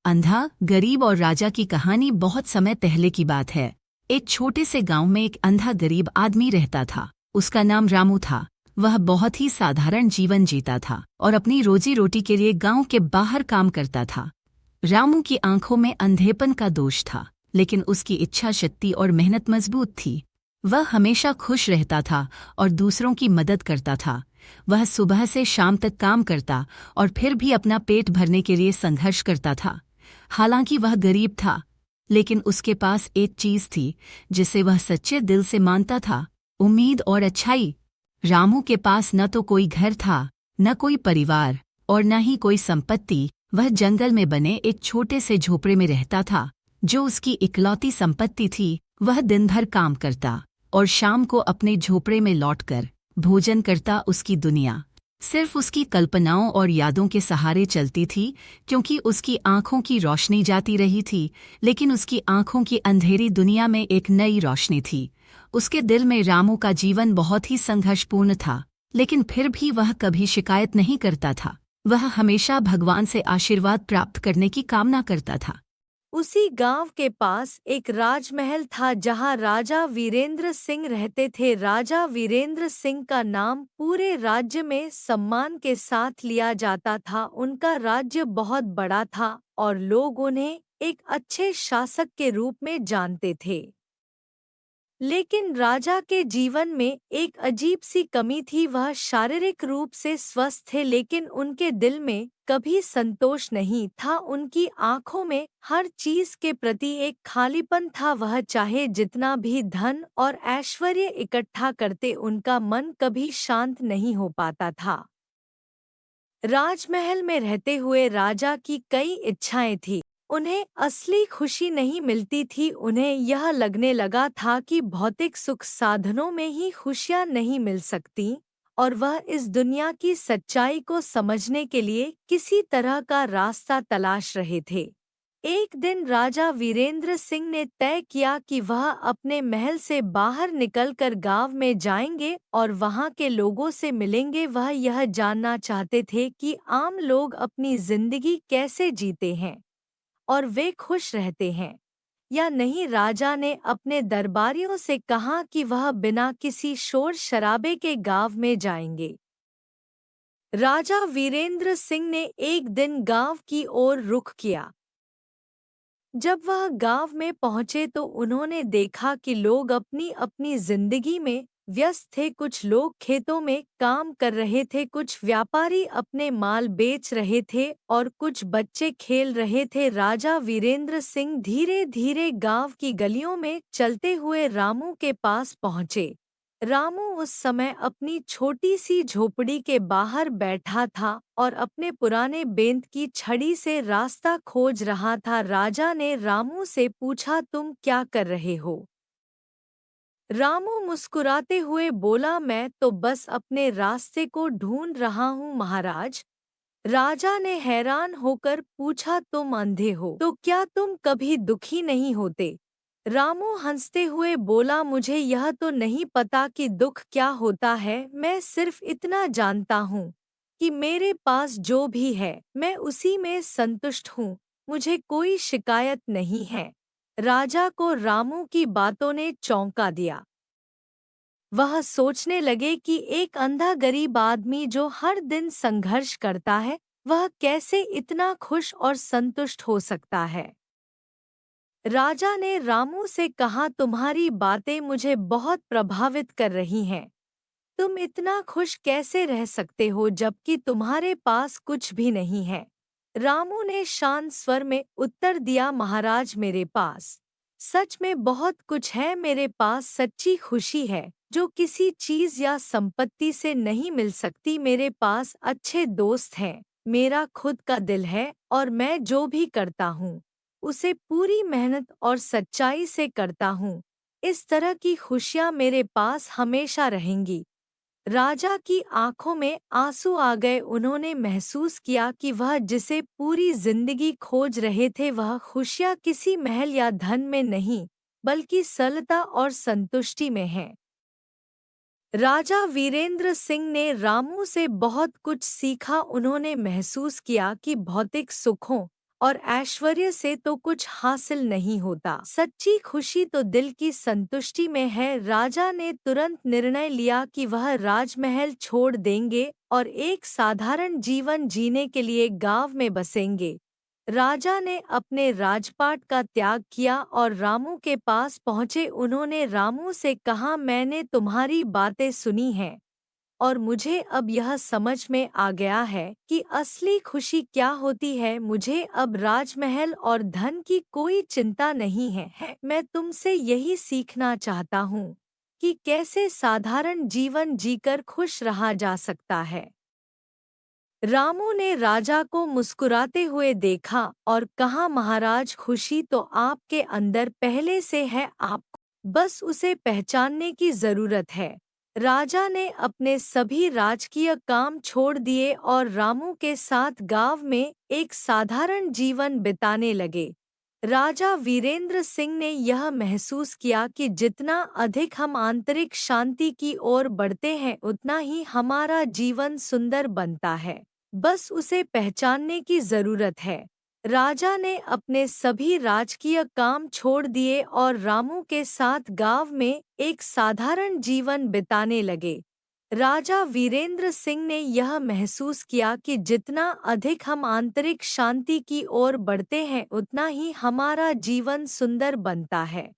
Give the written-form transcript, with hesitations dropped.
अंधा, गरीब और राजा की कहानी बहुत समय पहले की बात है। एक छोटे से गांव में एक अंधा गरीब आदमी रहता था। उसका नाम रामू था। वह बहुत ही साधारण जीवन जीता था और अपनी रोजी रोटी के लिए गांव के बाहर काम करता था। रामू की आंखों में अंधेपन का दोष था, लेकिन उसकी इच्छा शक्ति और मेहनत मजबूत थी। वह हमेशा खुश रहता था और दूसरों की मदद करता था। वह सुबह से शाम तक काम करता और फिर भी अपना पेट भरने के लिए संघर्ष करता था। हालांकि वह गरीब था, लेकिन उसके पास एक चीज थी जिसे वह सच्चे दिल से मानता था, उम्मीद और अच्छाई। रामू के पास न तो कोई घर था, न कोई परिवार और न ही कोई संपत्ति। वह जंगल में बने एक छोटे से झोपड़े में रहता था, जो उसकी इकलौती संपत्ति थी। वह दिन भर काम करता और शाम को अपने झोपड़े में लौटकर भोजन करता। उसकी दुनिया सिर्फ उसकी कल्पनाओं और यादों के सहारे चलती थी, क्योंकि उसकी आंखों की रोशनी जाती रही थी, लेकिन उसकी आंखों की अंधेरी दुनिया में एक नई रोशनी थी। उसके दिल में रामू का जीवन बहुत ही संघर्षपूर्ण था, लेकिन फिर भी वह कभी शिकायत नहीं करता था। वह हमेशा भगवान से आशीर्वाद प्राप्त करने की कामना करता था। उसी गांव के पास एक राजमहल था जहां राजा वीरेंद्र सिंह रहते थे। राजा वीरेंद्र सिंह का नाम पूरे राज्य में सम्मान के साथ लिया जाता था। उनका राज्य बहुत बड़ा था और लोग उन्हें एक अच्छे शासक के रूप में जानते थे। लेकिन राजा के जीवन में एक अजीब सी कमी थी। वह शारीरिक रूप से स्वस्थ थे, लेकिन उनके दिल में कभी संतोष नहीं था। उनकी आंखों में हर चीज के प्रति एक खालीपन था। वह चाहे जितना भी धन और ऐश्वर्य इकट्ठा करते, उनका मन कभी शांत नहीं हो पाता था। राजमहल में रहते हुए राजा की कई इच्छाएं थी। उन्हें असली खुशी नहीं मिलती थी। उन्हें यह लगने लगा था कि भौतिक सुख साधनों में ही खुशियां नहीं मिल सकती, और वह इस दुनिया की सच्चाई को समझने के लिए किसी तरह का रास्ता तलाश रहे थे। एक दिन राजा वीरेंद्र सिंह ने तय किया कि वह अपने महल से बाहर निकलकर गांव में जाएंगे और वहां के लोगों से मिलेंगे। वह यह जानना चाहते थे कि आम लोग अपनी जिंदगी कैसे जीते हैं और वे खुश रहते हैं या नहीं। राजा ने अपने दरबारियों से कहा कि वह बिना किसी शोर शराबे के गांव में जाएंगे। राजा वीरेंद्र सिंह ने एक दिन गांव की ओर रुख किया। जब वह गांव में पहुंचे तो उन्होंने देखा कि लोग अपनी अपनी जिंदगी में व्यस्त थे। कुछ लोग खेतों में काम कर रहे थे, कुछ व्यापारी अपने माल बेच रहे थे और कुछ बच्चे खेल रहे थे। राजा वीरेंद्र सिंह धीरे धीरे गांव की गलियों में चलते हुए रामू के पास पहुंचे। रामू उस समय अपनी छोटी सी झोपड़ी के बाहर बैठा था और अपने पुराने बेंत की छड़ी से रास्ता खोज रहा था। राजा ने रामू से पूछा, तुम क्या कर रहे हो? रामू मुस्कुराते हुए बोला, मैं तो बस अपने रास्ते को ढूंढ रहा हूँ महाराज। राजा ने हैरान होकर पूछा, तुम अंधे हो तो क्या तुम कभी दुखी नहीं होते? रामू हंसते हुए बोला, मुझे यह तो नहीं पता कि दुख क्या होता है। मैं सिर्फ इतना जानता हूँ कि मेरे पास जो भी है मैं उसी में संतुष्ट हूँ। मुझे कोई शिकायत नहीं है। राजा को रामू की बातों ने चौंका दिया। वह सोचने लगे कि एक अंधा गरीब आदमी जो हर दिन संघर्ष करता है, वह कैसे इतना खुश और संतुष्ट हो सकता है। राजा ने रामू से कहा, तुम्हारी बातें मुझे बहुत प्रभावित कर रही हैं। तुम इतना खुश कैसे रह सकते हो जबकि तुम्हारे पास कुछ भी नहीं है? रामू ने शांत स्वर में उत्तर दिया, महाराज मेरे पास सच में बहुत कुछ है। मेरे पास सच्ची खुशी है जो किसी चीज या संपत्ति से नहीं मिल सकती। मेरे पास अच्छे दोस्त हैं, मेरा खुद का दिल है और मैं जो भी करता हूँ उसे पूरी मेहनत और सच्चाई से करता हूँ। इस तरह की खुशियाँ मेरे पास हमेशा रहेंगी। राजा की आंखों में आंसू आ गए। उन्होंने महसूस किया कि वह जिसे पूरी जिंदगी खोज रहे थे, वह खुशियाँ किसी महल या धन में नहीं, बल्कि सरलता और संतुष्टि में है। राजा वीरेंद्र सिंह ने रामू से बहुत कुछ सीखा। उन्होंने महसूस किया कि भौतिक सुखों और ऐश्वर्य से तो कुछ हासिल नहीं होता। सच्ची खुशी तो दिल की संतुष्टि में है। राजा ने तुरंत निर्णय लिया कि वह राजमहल छोड़ देंगे और एक साधारण जीवन जीने के लिए गांव में बसेंगे। राजा ने अपने राजपाट का त्याग किया और रामू के पास पहुंचे। उन्होंने रामू से कहा, मैंने तुम्हारी बातें सुनी हैं और मुझे अब यह समझ में आ गया है कि असली खुशी क्या होती है। मुझे अब राजमहल और धन की कोई चिंता नहीं है। मैं तुमसे यही सीखना चाहता हूँ कि कैसे साधारण जीवन जीकर खुश रहा जा सकता है। रामू ने राजा को मुस्कुराते हुए देखा और कहा, महाराज, खुशी तो आपके अंदर पहले से है, आपको बस उसे पहचानने की जरूरत है। राजा ने अपने सभी राजकीय काम छोड़ दिए और रामू के साथ गांव में एक साधारण जीवन बिताने लगे। राजा वीरेंद्र सिंह ने यह महसूस किया कि जितना अधिक हम आंतरिक शांति की ओर बढ़ते हैं, उतना ही हमारा जीवन सुंदर बनता है। बस उसे पहचानने की जरूरत है। राजा ने अपने सभी राजकीय काम छोड़ दिए और रामू के साथ गांव में एक साधारण जीवन बिताने लगे। राजा वीरेंद्र सिंह ने यह महसूस किया कि जितना अधिक हम आंतरिक शांति की ओर बढ़ते हैं, उतना ही हमारा जीवन सुंदर बनता है।